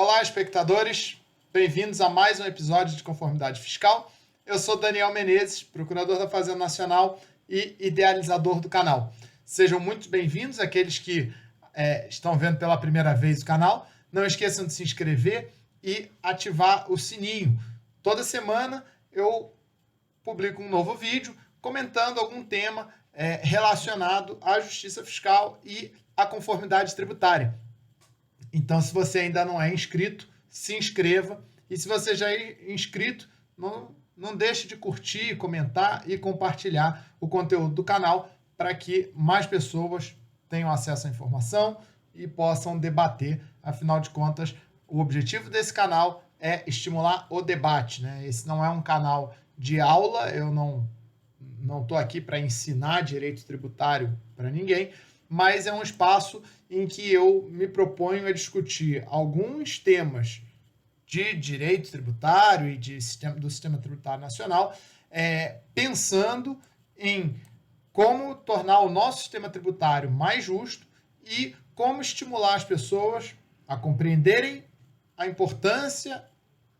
Olá, espectadores. Bem-vindos a mais um episódio de Conformidade Fiscal. Eu sou Daniel Menezes, procurador da Fazenda Nacional e idealizador do canal. Sejam muito bem-vindos aqueles que estão vendo pela primeira vez o canal. Não esqueçam de se inscrever e ativar o sininho. Toda semana eu publico um novo vídeo comentando algum tema relacionado à justiça fiscal e à conformidade tributária. Então, se você ainda não é inscrito, se inscreva. E se você já é inscrito, não deixe de curtir, comentar e compartilhar o conteúdo do canal para que mais pessoas tenham acesso à informação e possam debater. Afinal de contas, o objetivo desse canal é estimular o debate, né? Esse não é um canal de aula, eu não estou aqui para ensinar direito tributário para ninguém, mas é um espaço em que eu me proponho a discutir alguns temas de direito tributário e do sistema tributário nacional, pensando em como tornar o nosso sistema tributário mais justo e como estimular as pessoas a compreenderem a importância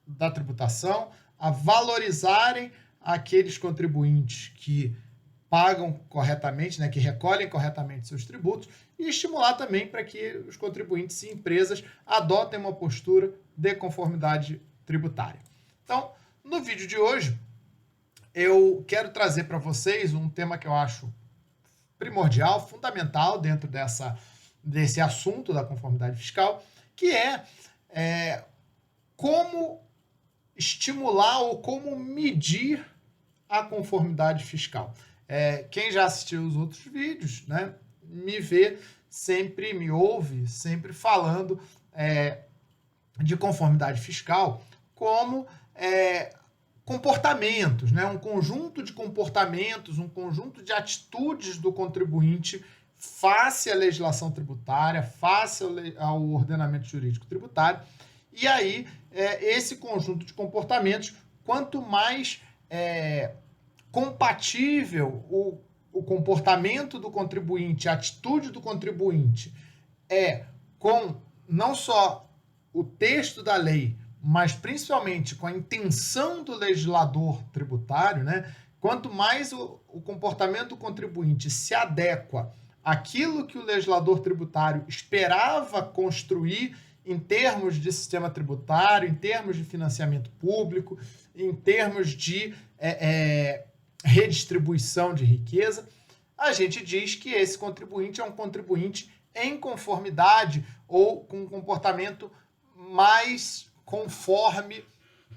da tributação, a valorizarem aqueles contribuintes que pagam corretamente, né, que recolhem corretamente seus tributos, e estimular também para que os contribuintes e empresas adotem uma postura de conformidade tributária. Então, no vídeo de hoje, eu quero trazer para vocês um tema que eu acho primordial, fundamental dentro desse assunto da conformidade fiscal, que é como estimular ou como medir a conformidade fiscal. Quem já assistiu os outros vídeos, né, me ouve sempre falando de conformidade fiscal como comportamentos, né, um conjunto de comportamentos, um conjunto de atitudes do contribuinte face à legislação tributária, face ao ordenamento jurídico tributário. E aí, esse conjunto de comportamentos, quanto mais compatível o comportamento do contribuinte, a atitude do contribuinte com não só o texto da lei, mas principalmente com a intenção do legislador tributário, né? Quanto mais o comportamento do contribuinte se adequa àquilo que o legislador tributário esperava construir em termos de sistema tributário, em termos de financiamento público, em termos de redistribuição de riqueza, a gente diz que esse contribuinte é um contribuinte em conformidade ou com um comportamento mais conforme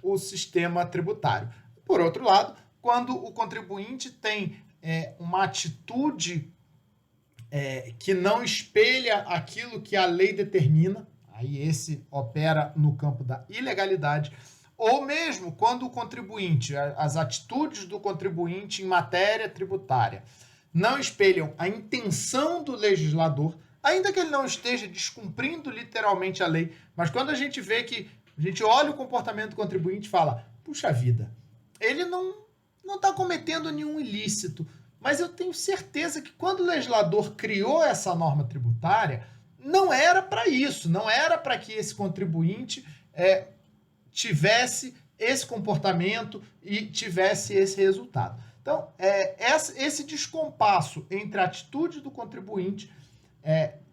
o sistema tributário. Por outro lado, quando o contribuinte tem uma atitude que não espelha aquilo que a lei determina, aí esse opera no campo da ilegalidade, ou mesmo quando o contribuinte, as atitudes do contribuinte em matéria tributária não espelham a intenção do legislador, ainda que ele não esteja descumprindo literalmente a lei, mas quando a gente vê que a gente olha o comportamento do contribuinte e fala, puxa vida, ele não está cometendo nenhum ilícito, mas eu tenho certeza que quando o legislador criou essa norma tributária, não era para isso, não era para que esse contribuinte tivesse esse comportamento e tivesse esse resultado. Então, esse descompasso entre a atitude do contribuinte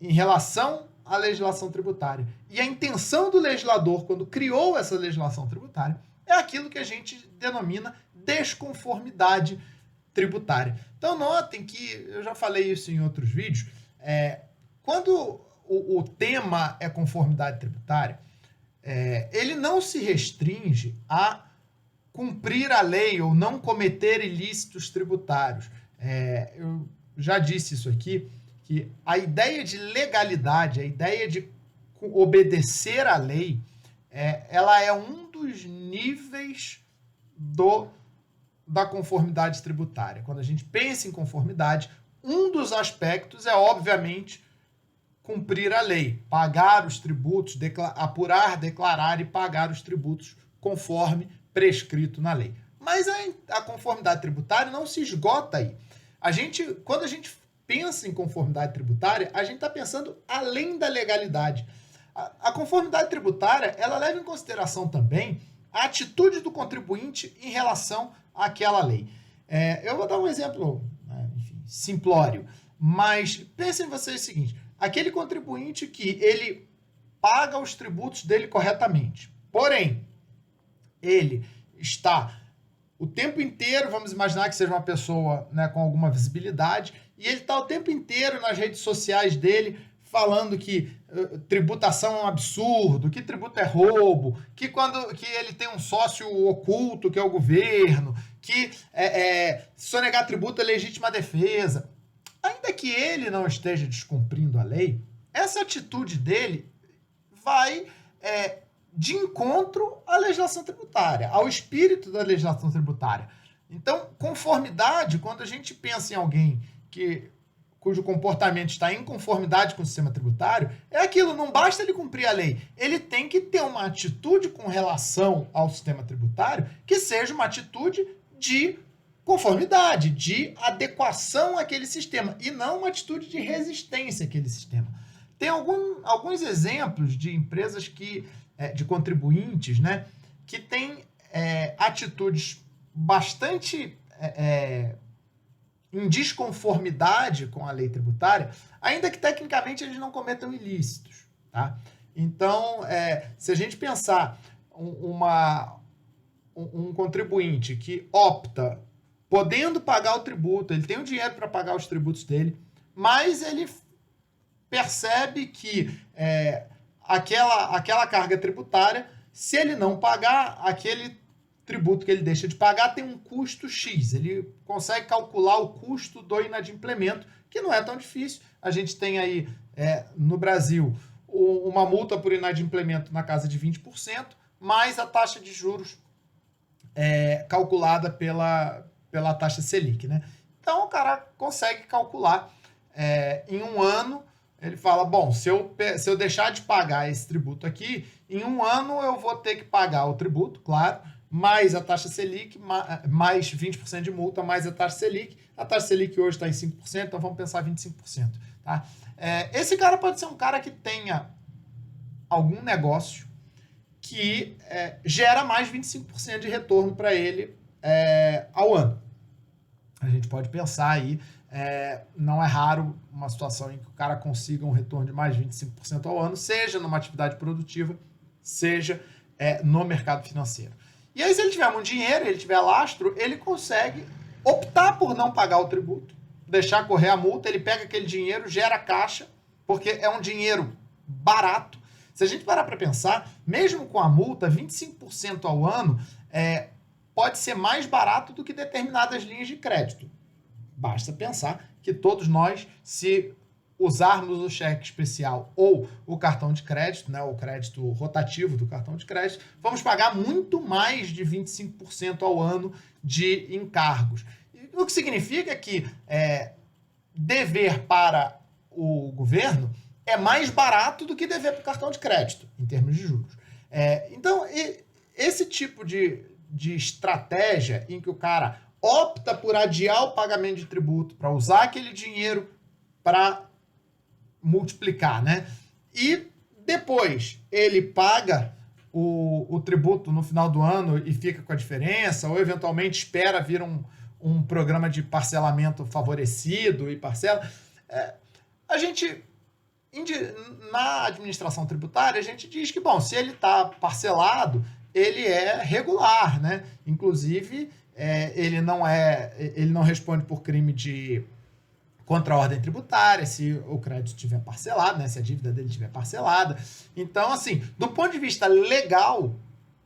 em relação à legislação tributária e a intenção do legislador quando criou essa legislação tributária é aquilo que a gente denomina desconformidade tributária. Então, notem que, eu já falei isso em outros vídeos, quando o tema é conformidade tributária, ele não se restringe a cumprir a lei ou não cometer ilícitos tributários. Eu já disse isso aqui, que a ideia de legalidade, a ideia de obedecer à lei, ela é um dos níveis da conformidade tributária. Quando a gente pensa em conformidade, um dos aspectos é, obviamente, cumprir a lei, pagar os tributos, apurar, declarar e pagar os tributos conforme prescrito na lei. Mas a conformidade tributária não se esgota aí. Quando a gente pensa em conformidade tributária, a gente está pensando além da legalidade. A conformidade tributária, ela leva em consideração também a atitude do contribuinte em relação àquela lei. Eu vou dar um exemplo, enfim, simplório, mas pensem vocês o seguinte, aquele contribuinte que ele paga os tributos dele corretamente, porém, ele está o tempo inteiro, vamos imaginar que seja uma pessoa, né, com alguma visibilidade, e ele está o tempo inteiro nas redes sociais dele falando que tributação é um absurdo, que tributo é roubo, que ele tem um sócio oculto, que é o governo, que sonegar tributo é legítima defesa. Ainda que ele não esteja descumprindo a lei, essa atitude dele vai de encontro à legislação tributária, ao espírito da legislação tributária. Então, conformidade, quando a gente pensa em alguém cujo comportamento está em conformidade com o sistema tributário, é aquilo, não basta ele cumprir a lei, ele tem que ter uma atitude com relação ao sistema tributário que seja uma atitude de conformidade, de adequação àquele sistema, e não uma atitude de resistência àquele sistema. Tem alguns exemplos de empresas de contribuintes, né, que têm atitudes bastante em desconformidade com a lei tributária, ainda que tecnicamente eles não cometam ilícitos. Tá? Então, se a gente pensar um contribuinte que opta, podendo pagar o tributo, ele tem o dinheiro para pagar os tributos dele, mas ele percebe que aquela carga tributária, se ele não pagar, aquele tributo que ele deixa de pagar tem um custo X. Ele consegue calcular o custo do inadimplemento, que não é tão difícil. A gente tem aí, no Brasil, uma multa por inadimplemento na casa de 20%, mais a taxa de juros calculada pela taxa Selic, né? Então, o cara consegue calcular em um ano. Ele fala, bom, se eu deixar de pagar esse tributo aqui, em um ano eu vou ter que pagar o tributo, claro, mais a taxa Selic, mais 20% de multa, mais a taxa Selic. A taxa Selic hoje está em 5%, então vamos pensar 25%. Tá? Esse cara pode ser um cara que tenha algum negócio que gera mais 25% de retorno para ele ao ano. A gente pode pensar aí, não é raro uma situação em que o cara consiga um retorno de mais 25% ao ano, seja numa atividade produtiva, seja no mercado financeiro. E aí, se ele tiver muito dinheiro, ele tiver lastro, ele consegue optar por não pagar o tributo, deixar correr a multa, ele pega aquele dinheiro, gera caixa, porque é um dinheiro barato. Se a gente parar para pensar, mesmo com a multa, 25% ao ano pode ser mais barato do que determinadas linhas de crédito. Basta pensar que todos nós, se usarmos o cheque especial ou o cartão de crédito, né, o crédito rotativo do cartão de crédito, vamos pagar muito mais de 25% ao ano de encargos. O que significa que dever para o governo é mais barato do que dever para o cartão de crédito, em termos de juros. Então, esse tipo de estratégia em que o cara opta por adiar o pagamento de tributo, para usar aquele dinheiro para multiplicar, né? E depois ele paga o tributo no final do ano e fica com a diferença, ou eventualmente espera vir um programa de parcelamento favorecido e parcela. A gente, na administração tributária, a gente diz que, bom, se ele está parcelado, ele é regular, né? Inclusive, ele não responde por crime contra a ordem tributária, se o crédito estiver parcelado, né? Se a dívida dele estiver parcelada. Então, assim, do ponto de vista legal,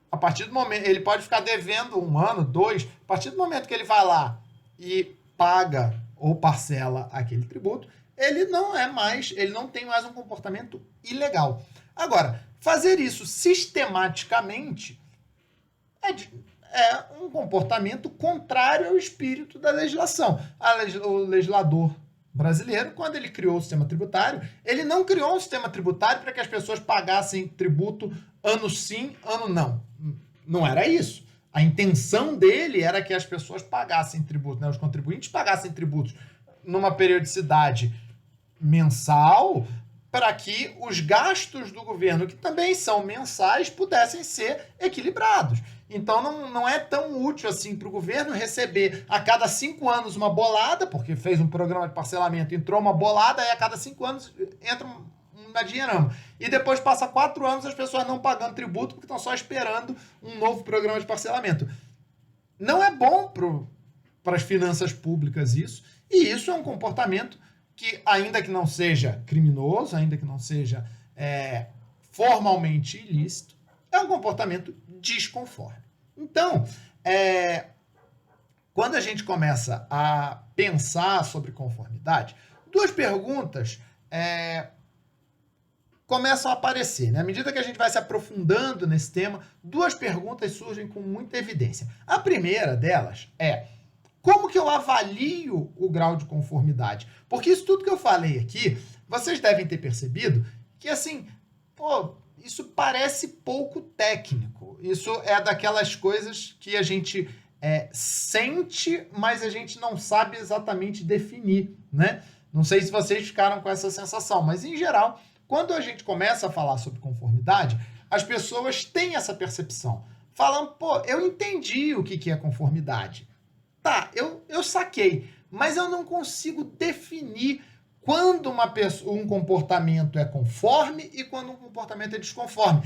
a partir do momento, ele pode ficar devendo 1 ano, 2, a partir do momento que ele vai lá e paga ou parcela aquele tributo, ele não tem mais um comportamento ilegal. Agora, fazer isso sistematicamente é um comportamento contrário ao espírito da legislação. O legislador brasileiro, quando ele criou o sistema tributário, ele não criou um sistema tributário para que as pessoas pagassem tributo ano sim, ano não. Não era isso. A intenção dele era que as pessoas pagassem tributo, né? Os contribuintes pagassem tributos numa periodicidade mensal, para que os gastos do governo, que também são mensais, pudessem ser equilibrados. Então não é tão útil assim para o governo receber a cada 5 anos uma bolada, porque fez um programa de parcelamento, entrou uma bolada, e a cada 5 anos entra uma dinheirama. E depois passa 4 anos as pessoas não pagando tributo porque estão só esperando um novo programa de parcelamento. Não é bom para as finanças públicas isso, e isso é um comportamento que, ainda que não seja criminoso, ainda que não seja formalmente ilícito, é um comportamento desconforme. Então, quando a gente começa a pensar sobre conformidade, 2 perguntas começam a aparecer, né? À medida que a gente vai se aprofundando nesse tema, 2 perguntas surgem com muita evidência. A primeira delas é: como que eu avalio o grau de conformidade? Porque isso tudo que eu falei aqui, vocês devem ter percebido que, assim, isso parece pouco técnico. Isso é daquelas coisas que a gente sente, mas a gente não sabe exatamente definir, né? Não sei se vocês ficaram com essa sensação, mas, em geral, quando a gente começa a falar sobre conformidade, as pessoas têm essa percepção. Falam, eu entendi o que é conformidade. Tá, eu saquei, mas eu não consigo definir quando um comportamento é conforme e quando um comportamento é desconforme.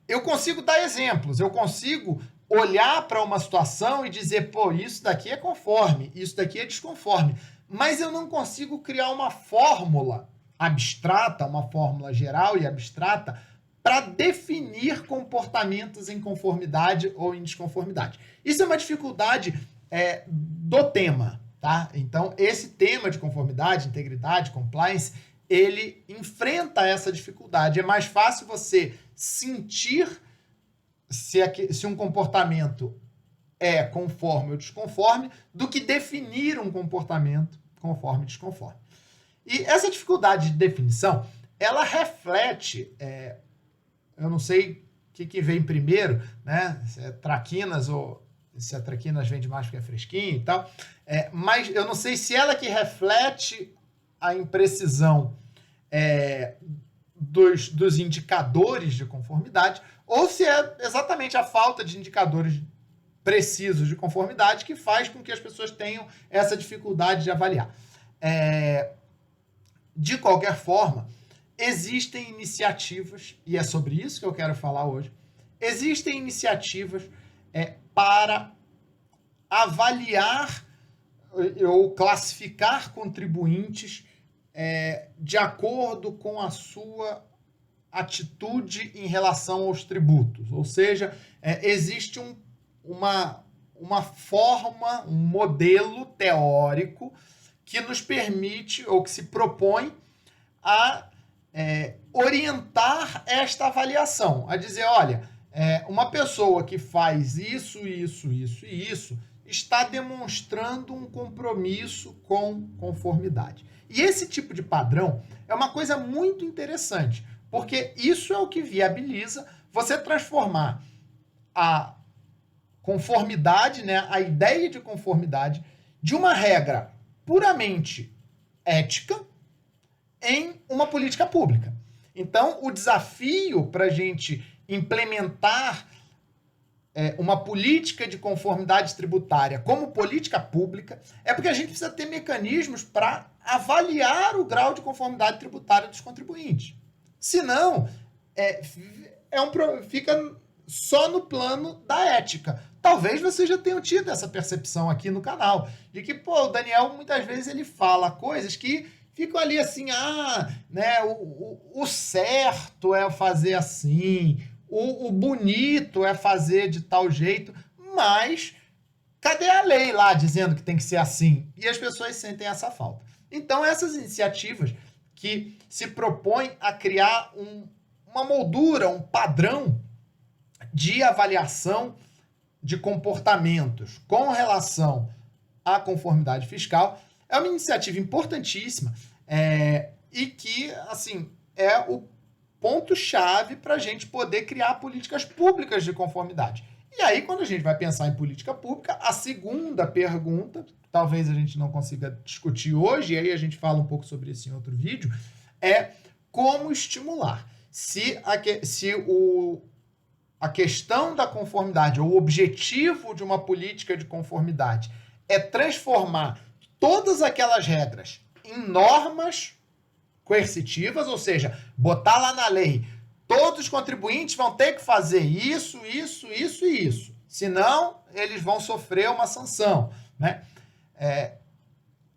Eu consigo dar exemplos, eu consigo olhar para uma situação e dizer, isso daqui é conforme, isso daqui é desconforme, mas eu não consigo criar uma fórmula abstrata, uma fórmula geral e abstrata para definir comportamentos em conformidade ou em desconformidade. Isso é uma dificuldade do tema, tá? Então, esse tema de conformidade, integridade, compliance, ele enfrenta essa dificuldade. É mais fácil você sentir se um comportamento é conforme ou desconforme do que definir um comportamento conforme ou desconforme. E essa dificuldade de definição, ela reflete, eu não sei o que vem primeiro, né? Se é traquinas ou se a traquinas vende mais porque é fresquinho e tal, mas eu não sei se ela que reflete a imprecisão dos indicadores de conformidade, ou se é exatamente a falta de indicadores precisos de conformidade que faz com que as pessoas tenham essa dificuldade de avaliar. De qualquer forma, existem iniciativas, e é sobre isso que eu quero falar hoje, existem iniciativas para avaliar ou classificar contribuintes de acordo com a sua atitude em relação aos tributos. Ou seja, existe uma forma, um modelo teórico que nos permite, ou que se propõe a orientar esta avaliação, a dizer, olha, uma pessoa que faz isso, isso, isso e isso está demonstrando um compromisso com conformidade. E esse tipo de padrão é uma coisa muito interessante, porque isso é o que viabiliza você transformar a conformidade, né, a ideia de conformidade, de uma regra puramente ética em uma política pública. Então, o desafio para a gente implementar uma política de conformidade tributária como política pública é porque a gente precisa ter mecanismos para avaliar o grau de conformidade tributária dos contribuintes. Senão, fica só no plano da ética. Talvez vocês já tenham tido essa percepção aqui no canal, de que, o Daniel, muitas vezes, ele fala coisas que ficam ali assim, né, o certo é fazer assim, o bonito é fazer de tal jeito, mas cadê a lei lá dizendo que tem que ser assim? E as pessoas sentem essa falta. Então, essas iniciativas que se propõem a criar uma moldura, um padrão de avaliação de comportamentos com relação à conformidade fiscal é uma iniciativa importantíssima e que, assim, é o ponto-chave para a gente poder criar políticas públicas de conformidade. E aí, quando a gente vai pensar em política pública, a segunda pergunta, talvez a gente não consiga discutir hoje, e aí a gente fala um pouco sobre isso em outro vídeo, é como estimular. Se a questão da conformidade, ou o objetivo de uma política de conformidade é transformar todas aquelas regras em normas coercitivas, ou seja, botar lá na lei, todos os contribuintes vão ter que fazer isso, isso, isso e isso. Senão, eles vão sofrer uma sanção, né?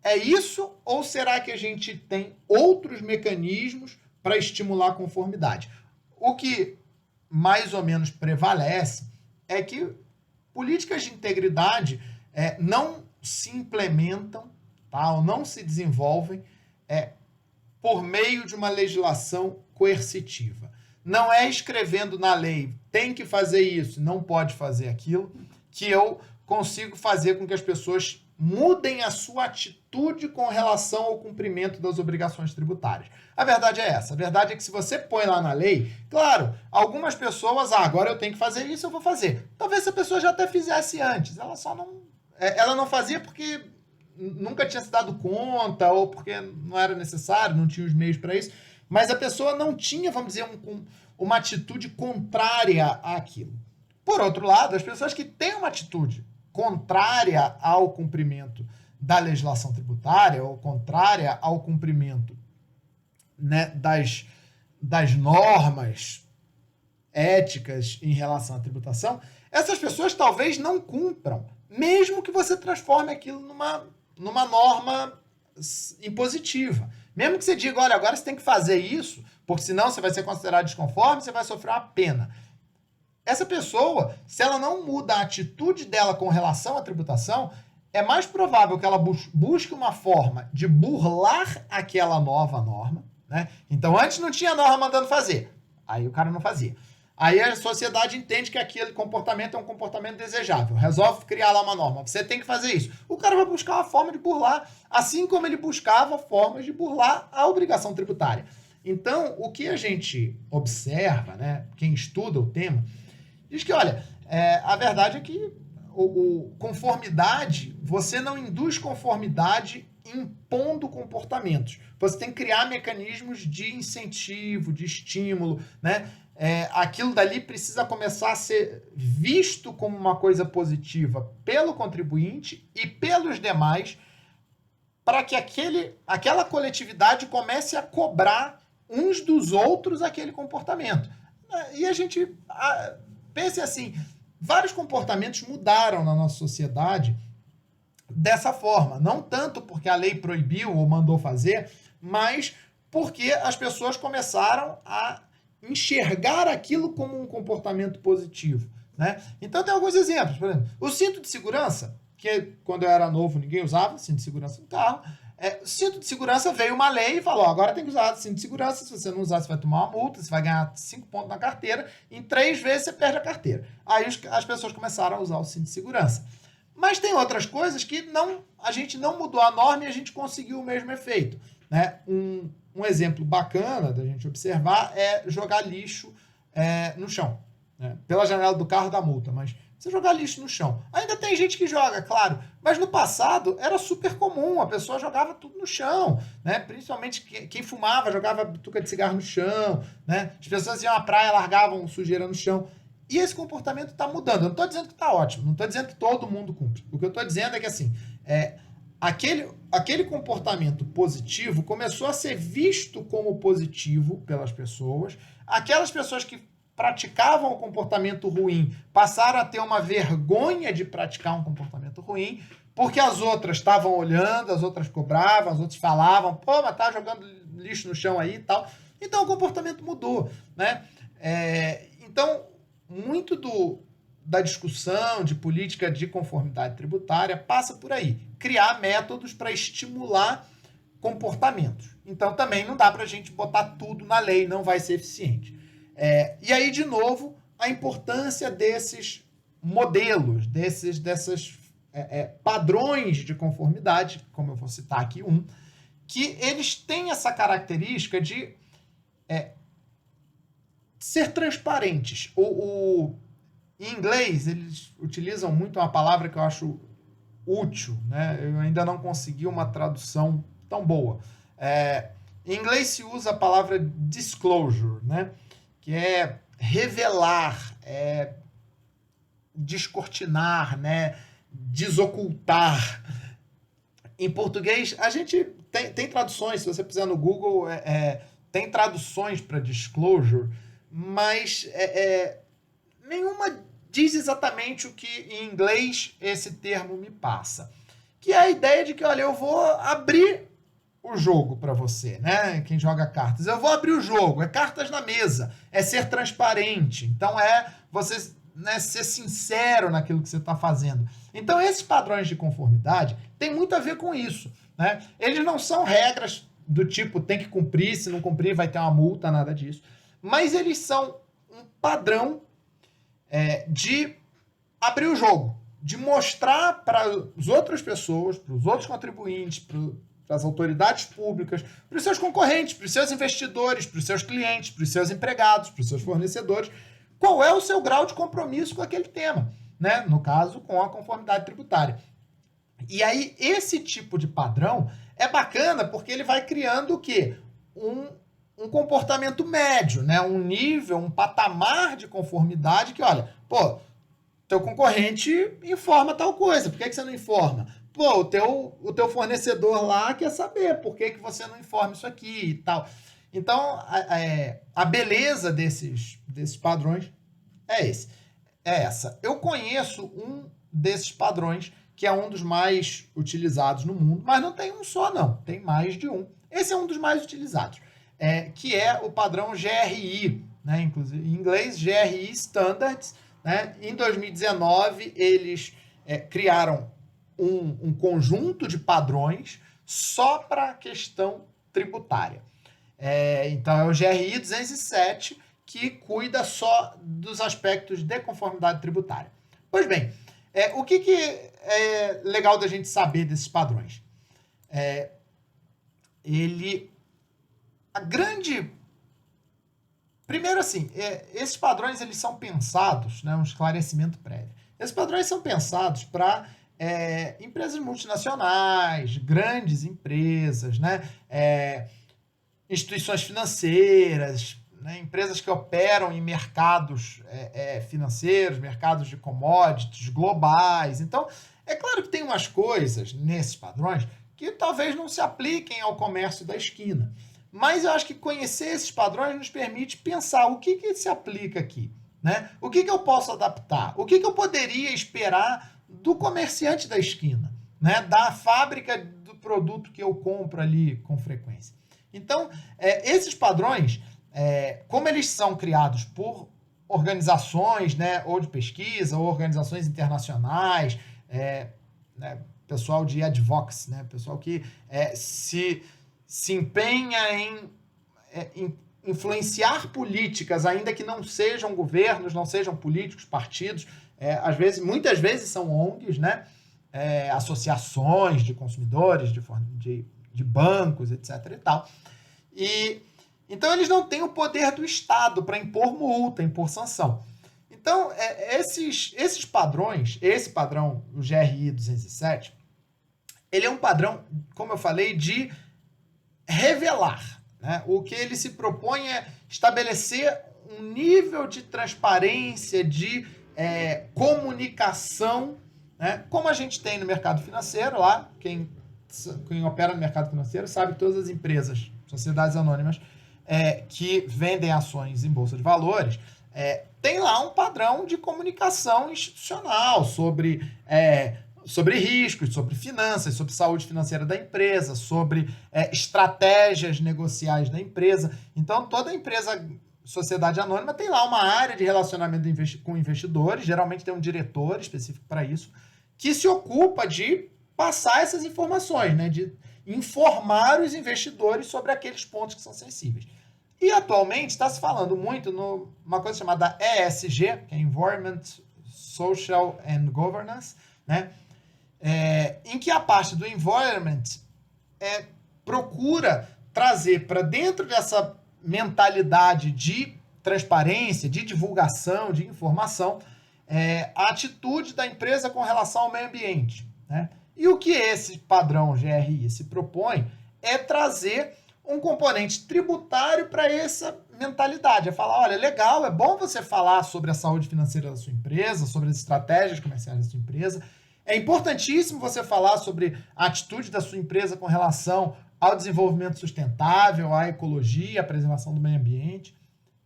É isso, ou será que a gente tem outros mecanismos para estimular a conformidade? O que mais ou menos prevalece é que políticas de integridade não se implementam, tá? Ou não se desenvolvem por meio de uma legislação coercitiva. Não é escrevendo na lei, tem que fazer isso, não pode fazer aquilo, que eu consigo fazer com que as pessoas mudem a sua atitude com relação ao cumprimento das obrigações tributárias. A verdade é essa. A verdade é que se você põe lá na lei, claro, algumas pessoas, agora eu tenho que fazer isso, eu vou fazer. Talvez a pessoa já até fizesse antes, ela não fazia porque nunca tinha se dado conta, ou porque não era necessário, não tinha os meios para isso, mas a pessoa não tinha, vamos dizer, uma atitude contrária àquilo. Por outro lado, as pessoas que têm uma atitude contrária ao cumprimento da legislação tributária, ou contrária ao cumprimento, né, das normas éticas em relação à tributação, essas pessoas talvez não cumpram, mesmo que você transforme aquilo numa norma impositiva. Mesmo que você diga, olha, agora você tem que fazer isso, porque senão você vai ser considerado desconforme, você vai sofrer uma pena. Essa pessoa, se ela não muda a atitude dela com relação à tributação, é mais provável que ela busque uma forma de burlar aquela nova norma, né? Então, antes não tinha norma mandando fazer. Aí o cara não fazia. Aí a sociedade entende que aquele comportamento é um comportamento desejável. Resolve criar lá uma norma. Você tem que fazer isso. O cara vai buscar uma forma de burlar, assim como ele buscava formas de burlar a obrigação tributária. Então, o que a gente observa, né, quem estuda o tema, diz que, olha, a verdade é que conformidade, você não induz conformidade impondo comportamentos. Você tem que criar mecanismos de incentivo, de estímulo, né? Aquilo dali precisa começar a ser visto como uma coisa positiva pelo contribuinte e pelos demais, para que aquela coletividade comece a cobrar uns dos outros aquele comportamento. E a gente pense assim, vários comportamentos mudaram na nossa sociedade dessa forma. Não tanto porque a lei proibiu ou mandou fazer, mas porque as pessoas começaram a enxergar aquilo como um comportamento positivo, né? Então tem alguns exemplos. Por exemplo, o cinto de segurança, que quando eu era novo ninguém usava cinto de segurança no carro. Cinto de segurança, veio uma lei e falou, agora tem que usar cinto de segurança, se você não usar você vai tomar uma multa, você vai ganhar 5 pontos na carteira, em 3 vezes você perde a carteira. Aí as pessoas começaram a usar o cinto de segurança. Mas tem outras coisas que a gente não mudou a norma e a gente conseguiu o mesmo efeito, né? Um exemplo bacana da gente observar é jogar lixo no chão, né? Pela janela do carro dá multa, mas você jogar lixo no chão. Ainda tem gente que joga, claro, mas no passado era super comum, a pessoa jogava tudo no chão, né? Principalmente quem fumava, jogava bituca de cigarro no chão, né? As pessoas iam à praia, largavam sujeira no chão. E esse comportamento está mudando. Eu não estou dizendo que está ótimo, não estou dizendo que todo mundo cumpre. O que eu estou dizendo é que assim, aquele comportamento positivo começou a ser visto como positivo pelas pessoas. Aquelas pessoas que praticavam o comportamento ruim passaram a ter uma vergonha de praticar um comportamento ruim, porque as outras estavam olhando, as outras cobravam, as outras falavam, pô, mas tá jogando lixo no chão aí e tal. Então o comportamento mudou, né? Então, muito da discussão de política de conformidade tributária passa por aí. Criar métodos para estimular comportamentos. Então, também não dá para a gente botar tudo na lei, não vai ser eficiente. E aí, de novo, a importância desses modelos, desses padrões de conformidade, como eu vou citar aqui que eles têm essa característica de ser transparentes. Em inglês, eles utilizam muito uma palavra que eu acho útil, né? Eu ainda não consegui uma tradução tão boa. Em inglês se usa a palavra disclosure, né? Que é revelar, descortinar, né? Desocultar. Em português, a gente tem traduções, se você puser no Google, tem traduções para disclosure, mas nenhuma diz exatamente o que em inglês esse termo me passa. Que é a ideia de que, olha, eu vou abrir o jogo para você, né? Quem joga cartas. Eu vou abrir o jogo, é cartas na mesa, é ser transparente. Então você, né, ser sincero naquilo que você está fazendo. Então esses padrões de conformidade têm muito a ver com isso, né? Eles não são regras do tipo tem que cumprir, se não cumprir vai ter uma multa, nada disso. Mas eles são um padrão de abrir o jogo, de mostrar para as outras pessoas, para os outros contribuintes, para as autoridades públicas, para os seus concorrentes, para os seus investidores, para os seus clientes, para os seus empregados, para os seus fornecedores, qual é o seu grau de compromisso com aquele tema, né? No caso, com a conformidade tributária. E aí, esse tipo de padrão é bacana porque ele vai criando o quê? Um comportamento médio, né? Um nível, um patamar de conformidade que, olha, pô, teu concorrente informa tal coisa, por que você não informa? Pô, o teu fornecedor lá quer saber por que você não informa isso aqui e tal. Então, a beleza desses padrões é essa. Eu conheço um desses padrões, que é um dos mais utilizados no mundo, mas não tem um só, não. Tem mais de um. Esse é um dos mais utilizados, que é o padrão GRI, né? Inclusive, em inglês, GRI Standards, né? Em 2019, eles criaram um conjunto de padrões só para a questão tributária. Então, é o GRI 207, que cuida só dos aspectos de conformidade tributária. Pois bem, o que é legal da gente saber desses padrões? Primeiro, assim, esses padrões eles são pensados, né, um esclarecimento prévio. Esses padrões são pensados para empresas multinacionais, grandes empresas, né, instituições financeiras, né, empresas que operam em mercados financeiros, mercados de commodities globais. Então, é claro que tem umas coisas nesses padrões que talvez não se apliquem ao comércio da esquina. Mas eu acho que conhecer esses padrões nos permite pensar o que se aplica aqui, né? O que eu posso adaptar? O que eu poderia esperar do comerciante da esquina, né? Da fábrica do produto que eu compro ali com frequência. Então, esses padrões, como eles são criados por organizações, né, ou de pesquisa, ou organizações internacionais, né, pessoal de advocacy, né, pessoal que se empenha em influenciar políticas, ainda que não sejam governos, não sejam políticos, partidos, muitas vezes são ONGs, né, associações de consumidores, de bancos, etc. e tal. Então, eles não têm o poder do Estado para impor multa, impor sanção. Então, esses padrões, esse padrão, o GRI 207, ele é um padrão, como eu falei, de revelar, né? O que ele se propõe é estabelecer um nível de transparência, de comunicação, né? Como a gente tem no mercado financeiro, lá, quem opera no mercado financeiro sabe que todas as empresas, sociedades anônimas, que vendem ações em bolsa de valores, tem lá um padrão de comunicação institucional sobre riscos, sobre finanças, sobre saúde financeira da empresa, sobre estratégias negociais da empresa. Então, toda empresa, sociedade anônima, tem lá uma área de relacionamento com investidores, geralmente tem um diretor específico para isso, que se ocupa de passar essas informações, né, de informar os investidores sobre aqueles pontos que são sensíveis. E atualmente está se falando muito numa coisa chamada ESG, que é Environment, Social and Governance, né? Em que a parte do environment procura trazer para dentro dessa mentalidade de transparência, de divulgação, de informação, a atitude da empresa com relação ao meio ambiente, né? E o que esse padrão GRI se propõe é trazer um componente tributário para essa mentalidade. É falar, olha, legal, é bom você falar sobre a saúde financeira da sua empresa, sobre as estratégias comerciais da sua empresa. É importantíssimo você falar sobre a atitude da sua empresa com relação ao desenvolvimento sustentável, à ecologia, à preservação do meio ambiente.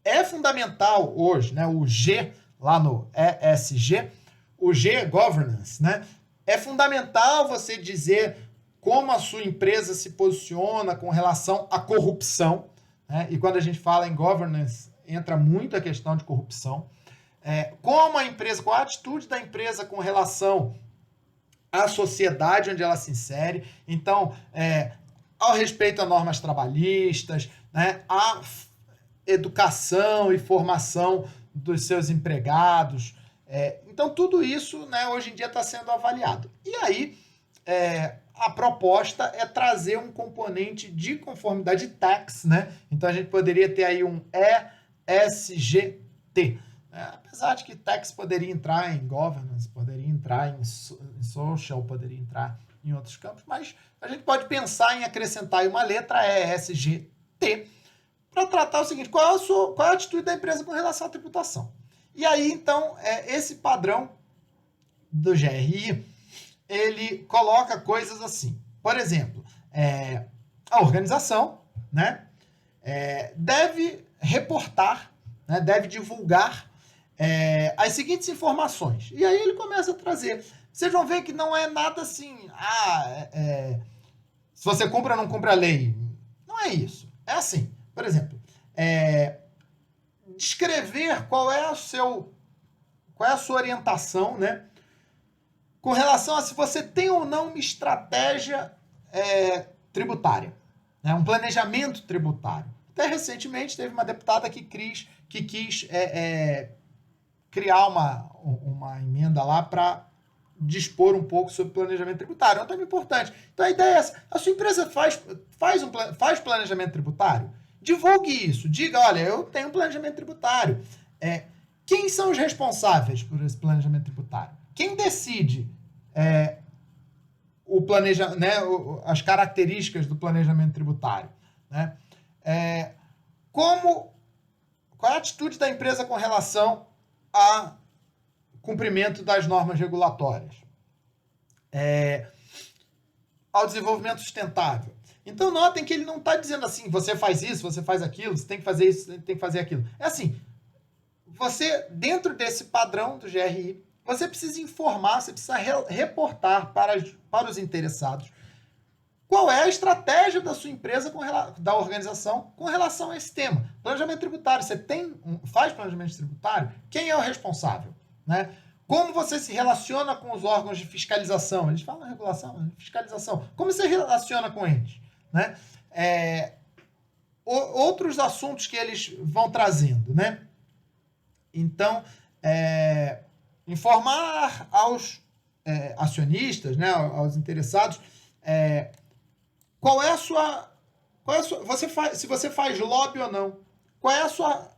É fundamental hoje, né, o G lá no ESG, o G é governance, né? É fundamental você dizer como a sua empresa se posiciona com relação à corrupção, né? E quando a gente fala em governance, entra muito a questão de corrupção. Como a empresa, qual a atitude da empresa com relação à sociedade onde ela se insere. Então, ao respeito a normas trabalhistas, né, a educação e formação dos seus empregados. Então, tudo isso, né, hoje em dia está sendo avaliado. E aí, a proposta é trazer um componente de conformidade tax, né? Então, a gente poderia ter aí um ESGT. Apesar de que tax poderia entrar em governance, poderia entrar em social, poderia entrar em outros campos, mas a gente pode pensar em acrescentar aí uma letra ESGT para tratar o seguinte, qual é a atitude da empresa com relação à tributação. E aí, então, esse padrão do GRI, ele coloca coisas assim. Por exemplo, a organização, né, deve reportar, né, deve divulgar as seguintes informações. E aí ele começa a trazer. Vocês vão ver que não é nada assim, se você cumpre ou não cumpre a lei. Não é isso. É assim, por exemplo, descrever qual é a sua orientação, né, com relação a se você tem ou não uma estratégia tributária, né, um planejamento tributário. Até recentemente teve uma deputada que quis criar uma emenda lá para dispor um pouco sobre planejamento tributário. É um tema importante. Então a ideia é essa. A sua empresa faz planejamento tributário? Divulgue isso. Diga, olha, eu tenho um planejamento tributário. Quem são os responsáveis por esse planejamento tributário? Quem decide as características do planejamento tributário? Né? Qual é a atitude da empresa com relação ao cumprimento das normas regulatórias? Ao desenvolvimento sustentável. Então, notem que ele não está dizendo assim, você faz isso, você faz aquilo, você tem que fazer isso, você tem que fazer aquilo. É assim, você, dentro desse padrão do GRI, você precisa informar, você precisa reportar para os interessados qual é a estratégia da sua empresa, da organização, com relação a esse tema. Planejamento tributário. Você faz planejamento tributário? Quem é o responsável? Né? Como você se relaciona com os órgãos de fiscalização? Eles falam regulação, fiscalização. Como você se relaciona com eles? Né? Outros assuntos que eles vão trazendo. Né? Então, informar aos acionistas, né, aos interessados, qual é a sua se você faz lobby ou não. Qual é a sua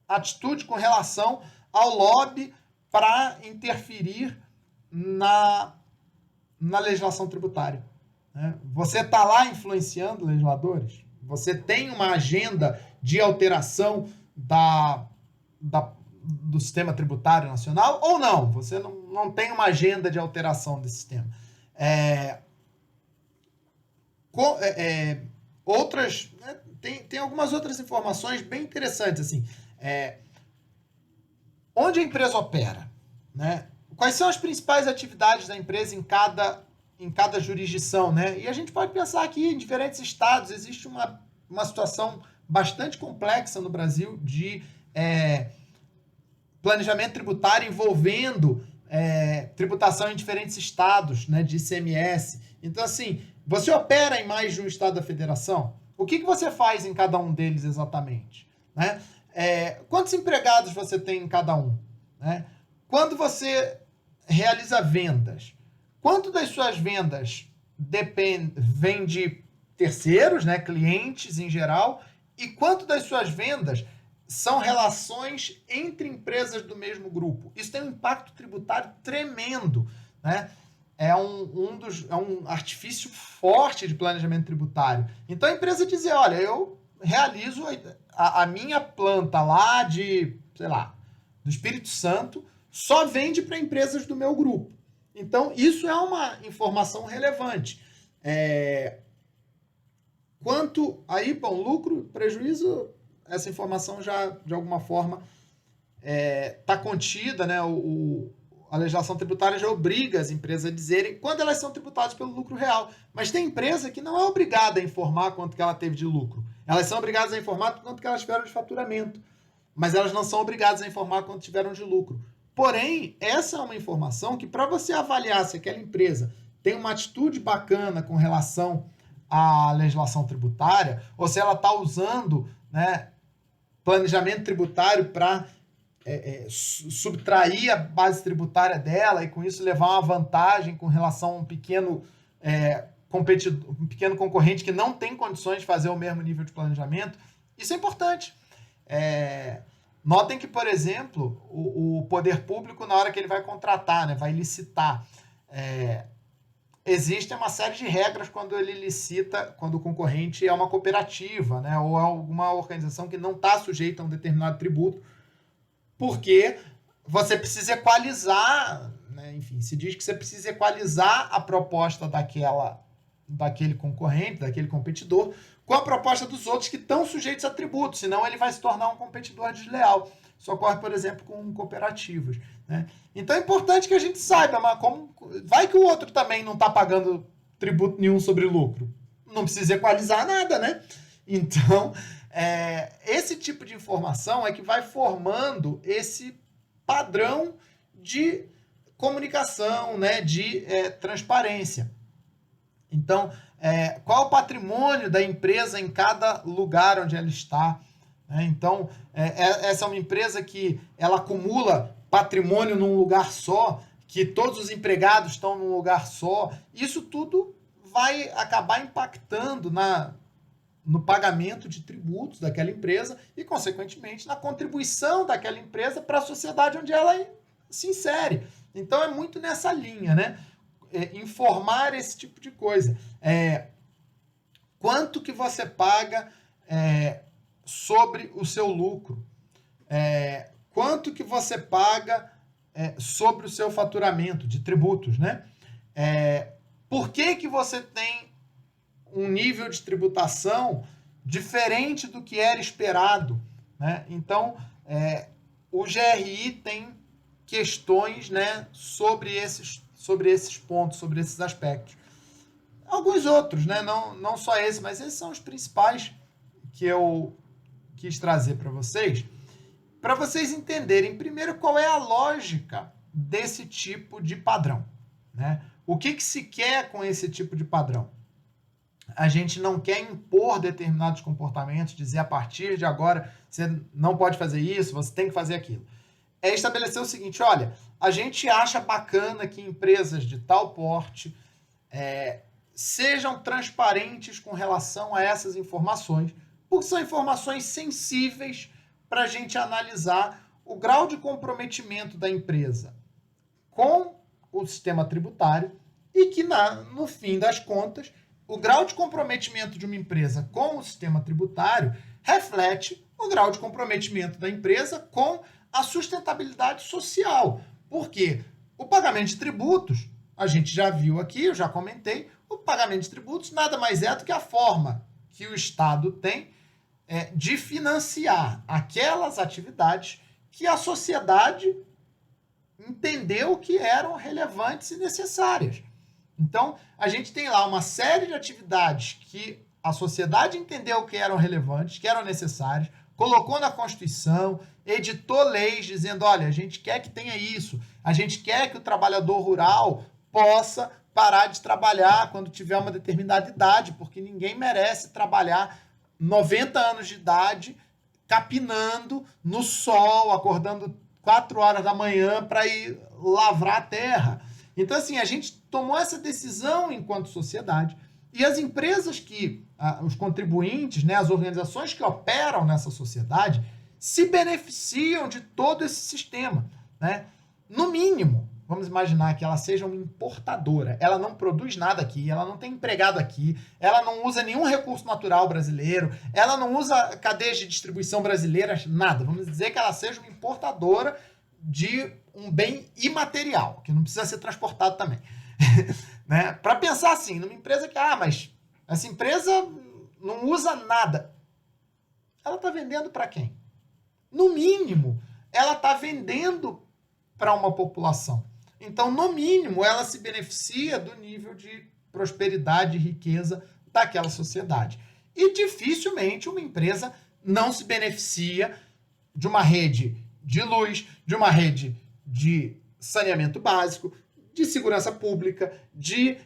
atitude com relação ao lobby para interferir na legislação tributária? Né? Você está lá influenciando legisladores? Você tem uma agenda de alteração do sistema tributário nacional ou não? Você não tem uma agenda de alteração desse sistema. Outras, né, tem algumas outras informações bem interessantes, assim, onde a empresa opera, né? Quais são as principais atividades da empresa em cada jurisdição, né? E a gente pode pensar aqui em diferentes estados, existe uma situação bastante complexa no Brasil de planejamento tributário envolvendo tributação em diferentes estados, né, de ICMS. Então, assim, você opera em mais de um estado da federação? O que você faz em cada um deles exatamente? Né? Quantos empregados você tem em cada um? Né? Quando você realiza vendas, quanto das suas vendas vem de terceiros, né, clientes em geral, e quanto das suas vendas são relações entre empresas do mesmo grupo? Isso tem um impacto tributário tremendo, né? é um artifício forte de planejamento tributário. Então, a empresa dizer, olha, eu realizo a minha planta lá do Espírito Santo, só vende para empresas do meu grupo. Então, isso é uma informação relevante. Quanto aí, lucro, prejuízo, essa informação já, de alguma forma, está contida, né? A legislação tributária já obriga as empresas a dizerem quando elas são tributadas pelo lucro real. Mas tem empresa que não é obrigada a informar quanto que ela teve de lucro. Elas são obrigadas a informar quanto que elas tiveram de faturamento. Mas elas não são obrigadas a informar quanto tiveram de lucro. Porém, essa é uma informação que, para você avaliar se aquela empresa tem uma atitude bacana com relação à legislação tributária, ou se ela está usando, né, planejamento tributário para subtrair a base tributária dela e, com isso, levar uma vantagem com relação a um pequeno concorrente que não tem condições de fazer o mesmo nível de planejamento, isso é importante. Notem que, por exemplo, o poder público, na hora que ele vai contratar, né, vai licitar, existe uma série de regras quando ele licita, quando o concorrente é uma cooperativa, né, ou é alguma organização que não está sujeita a um determinado tributo, porque você precisa equalizar, né, enfim, se diz que você precisa equalizar a proposta daquele concorrente, daquele competidor, com a proposta dos outros que estão sujeitos a tributo, senão ele vai se tornar um competidor desleal. Isso ocorre, por exemplo, com cooperativas, né? Então é importante que a gente saiba, mas vai que o outro também não está pagando tributo nenhum sobre lucro. Não precisa equalizar nada, né? Então, esse tipo de informação é que vai formando esse padrão de comunicação, né, de transparência. Então, qual é o patrimônio da empresa em cada lugar onde ela está? Então, essa é uma empresa que ela acumula patrimônio num lugar só, que todos os empregados estão num lugar só. Isso tudo vai acabar impactando no pagamento de tributos daquela empresa e, consequentemente, na contribuição daquela empresa para a sociedade onde ela se insere. Então, é muito nessa linha, né? Informar esse tipo de coisa. Quanto que você paga sobre o seu lucro? Quanto que você paga sobre o seu faturamento de tributos, né? Por que você tem um nível de tributação diferente do que era esperado, né? Então, o GRI tem questões, né, sobre esses pontos, sobre esses aspectos. Alguns outros, né? Não só esse, mas esses são os principais que eu quis trazer para vocês entenderem, primeiro, qual é a lógica desse tipo de padrão, né? O que se quer com esse tipo de padrão? A gente não quer impor determinados comportamentos, dizer a partir de agora você não pode fazer isso, você tem que fazer aquilo. É estabelecer o seguinte, olha, a gente acha bacana que empresas de tal porte sejam transparentes com relação a essas informações, porque são informações sensíveis para a gente analisar o grau de comprometimento da empresa com o sistema tributário e que, no fim das contas, o grau de comprometimento de uma empresa com o sistema tributário reflete o grau de comprometimento da empresa com a sustentabilidade social. Porque o pagamento de tributos, a gente já viu aqui, eu já comentei, o pagamento de tributos nada mais é do que a forma que o Estado tem de financiar aquelas atividades que a sociedade entendeu que eram relevantes e necessárias. Então, a gente tem lá uma série de atividades que a sociedade entendeu que eram relevantes, que eram necessárias, colocou na Constituição, editou leis dizendo, olha, a gente quer que tenha isso, a gente quer que o trabalhador rural possa parar de trabalhar quando tiver uma determinada idade, porque ninguém merece trabalhar 90 anos de idade capinando no sol, acordando 4 horas da manhã para ir lavrar a terra. Então, assim, a gente tomou essa decisão enquanto sociedade e as empresas os contribuintes, né, as organizações que operam nessa sociedade se beneficiam de todo esse sistema, né? No mínimo, vamos imaginar que ela seja uma importadora, ela não produz nada aqui, ela não tem empregado aqui, ela não usa nenhum recurso natural brasileiro, ela não usa cadeias de distribuição brasileiras, nada. Vamos dizer que ela seja uma importadora de um bem imaterial, que não precisa ser transportado também. Né? Para pensar assim, numa empresa que, mas essa empresa não usa nada. Ela está vendendo para quem? No mínimo, ela está vendendo para uma população. Então, no mínimo, ela se beneficia do nível de prosperidade e riqueza daquela sociedade. E dificilmente uma empresa não se beneficia de uma rede de luz, de uma rede de saneamento básico, de segurança pública, de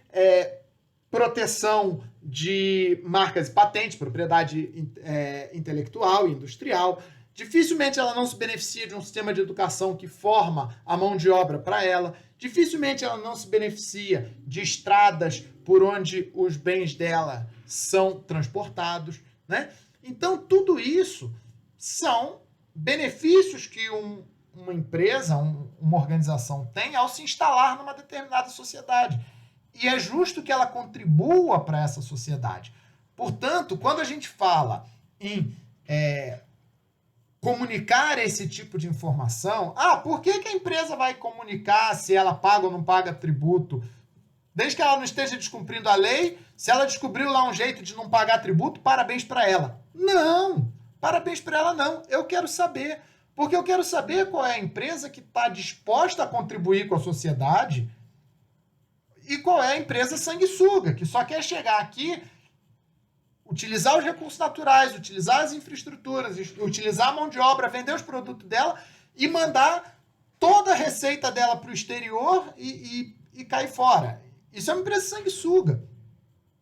proteção de marcas e patentes, propriedade intelectual e industrial. Dificilmente ela não se beneficia de um sistema de educação que forma a mão de obra para ela. Dificilmente ela não se beneficia de estradas por onde os bens dela são transportados, né? Então, tudo isso são benefícios que uma empresa, uma organização tem ao se instalar numa determinada sociedade. E é justo que ela contribua para essa sociedade. Portanto, quando a gente fala em comunicar esse tipo de informação, por que a empresa vai comunicar se ela paga ou não paga tributo? Desde que ela não esteja descumprindo a lei, se ela descobriu lá um jeito de não pagar tributo, parabéns para ela. Não, parabéns para ela não. Eu quero saber, porque eu quero saber qual é a empresa que está disposta a contribuir com a sociedade e qual é a empresa sanguessuga, que só quer chegar aqui, utilizar os recursos naturais, utilizar as infraestruturas, utilizar a mão de obra, vender os produtos dela e mandar toda a receita dela para o exterior e cair fora. Isso é uma empresa sanguessuga.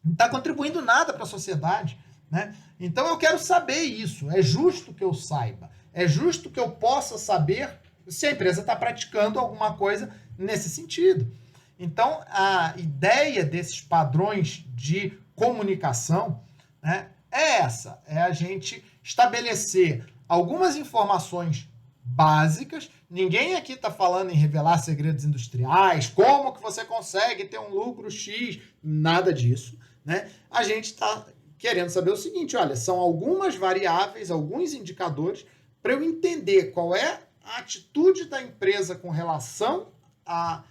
Não está contribuindo nada para a sociedade, né? Então eu quero saber isso. É justo que eu saiba. É justo que eu possa saber se a empresa está praticando alguma coisa nesse sentido. Então, a ideia desses padrões de comunicação, né, é essa. É a gente estabelecer algumas informações básicas. Ninguém aqui está falando em revelar segredos industriais, como que você consegue ter um lucro X, nada disso, né? A gente está querendo saber o seguinte, olha, são algumas variáveis, alguns indicadores para eu entender qual é a atitude da empresa com relação à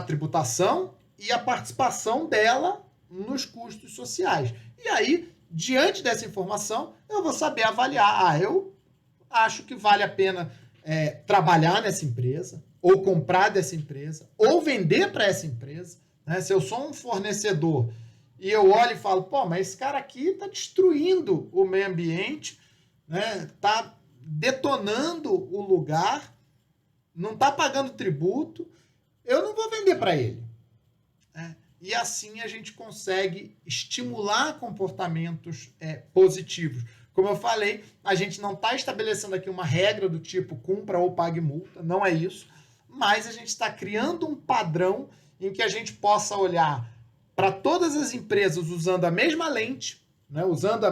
tributação e a participação dela nos custos sociais. E aí, diante dessa informação, eu vou saber avaliar. Eu acho que vale a pena trabalhar nessa empresa, ou comprar dessa empresa, ou vender para essa empresa. Né? Se eu sou um fornecedor e eu olho e falo, mas esse cara aqui está destruindo o meio ambiente, né? Está detonando o lugar, não está pagando tributo, eu não vou vender para ele. E assim a gente consegue estimular comportamentos positivos. Como eu falei, a gente não está estabelecendo aqui uma regra do tipo cumpra ou pague multa, não é isso, mas a gente está criando um padrão em que a gente possa olhar para todas as empresas usando a mesma lente, né, usando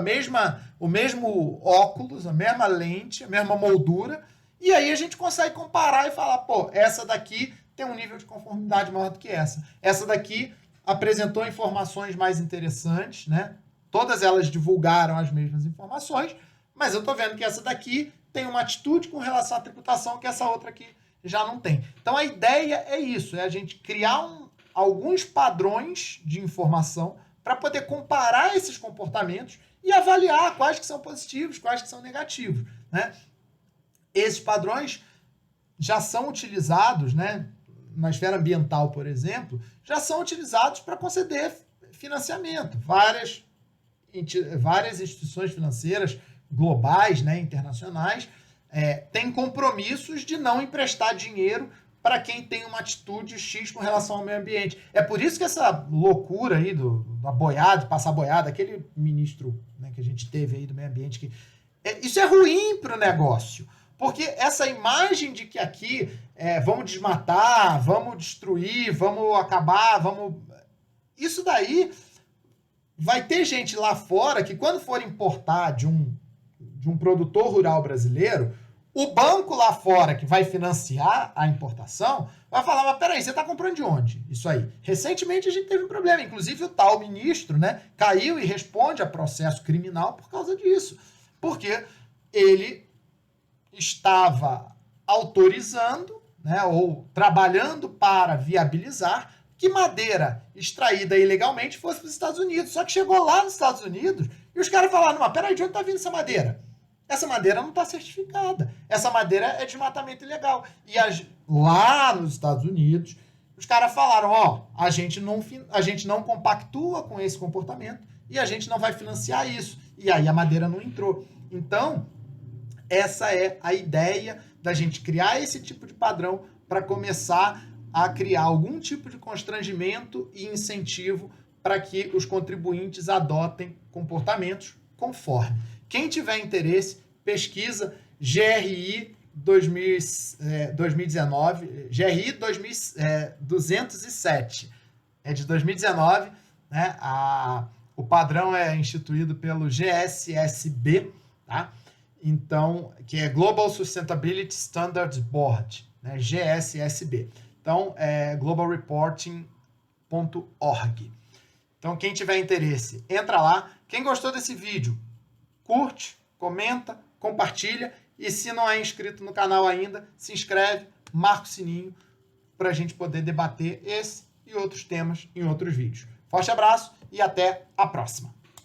o mesmo óculos, a mesma lente, a mesma moldura, e aí a gente consegue comparar e falar, essa daqui tem um nível de conformidade maior do que essa. Essa daqui apresentou informações mais interessantes, né? Todas elas divulgaram as mesmas informações, mas eu estou vendo que essa daqui tem uma atitude com relação à tributação que essa outra aqui já não tem. Então a ideia é isso, é a gente criar alguns padrões de informação para poder comparar esses comportamentos e avaliar quais que são positivos, quais que são negativos, né? Esses padrões já são utilizados, né, na esfera ambiental, por exemplo, já são utilizados para conceder financiamento. Várias instituições financeiras globais, né, internacionais, têm compromissos de não emprestar dinheiro para quem tem uma atitude X com relação ao meio ambiente. É por isso que essa loucura aí da boiada, passar boiada, aquele ministro, né, que a gente teve aí do meio ambiente, isso é ruim para o negócio. Porque essa imagem de que aqui vamos desmatar, vamos destruir, vamos acabar, isso daí vai ter gente lá fora que quando for importar de um produtor rural brasileiro, O banco lá fora que vai financiar a importação vai falar, mas peraí, você está comprando de onde? Isso aí. Recentemente a gente teve um problema, inclusive o tal ministro, né, caiu e responde a processo criminal por causa disso. Porque ele estava autorizando, né, ou trabalhando para viabilizar que madeira extraída ilegalmente fosse para os Estados Unidos. Só que chegou lá nos Estados Unidos e os caras falaram, mas peraí, de onde está vindo essa madeira? Essa madeira não está certificada. Essa madeira é desmatamento ilegal. E lá nos Estados Unidos, os caras falaram, ó, a gente não compactua com esse comportamento e a gente não vai financiar isso. E aí a madeira não entrou. Então, essa é a ideia da gente criar esse tipo de padrão para começar a criar algum tipo de constrangimento e incentivo para que os contribuintes adotem comportamentos conforme. Quem tiver interesse, pesquisa GRI 2019, GRI 207, é de 2019, né? O padrão é instituído pelo GSSB, tá? Então, que é Global Sustainability Standards Board, né? GSSB. Então, é globalreporting.org. Então, quem tiver interesse, entra lá. Quem gostou desse vídeo, curte, comenta, compartilha. E se não é inscrito no canal ainda, se inscreve, marca o sininho para a gente poder debater esse e outros temas em outros vídeos. Forte abraço e até a próxima.